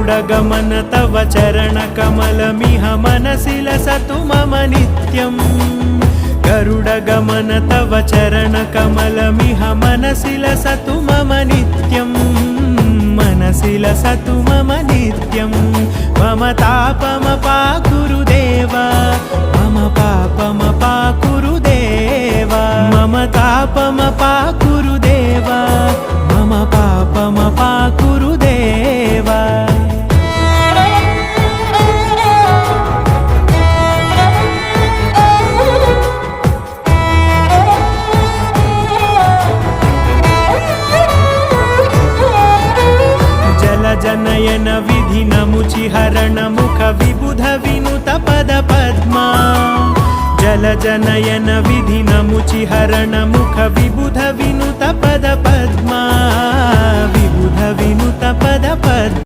गरुडगमन तव चरणकमलमिह मनसि लसतु मम नित्यम् गरुडगमन तव चरणकमलमिह मनसि लसतु मम नित्यम् मनसि लसतु मम नित्यम् मम तापमपाकुरु देव मम पापमपाकुरु देव मम तापमपाकुरु देव मम पापमपाकुरु देव जनयन विधिनमुचिहरण मुख विबुध विनुत पद पद्मा जलजनयन विधिनमुचिहरण मुख विबुध विनुत पद पद्मा विबुध विनुत पद पद्मा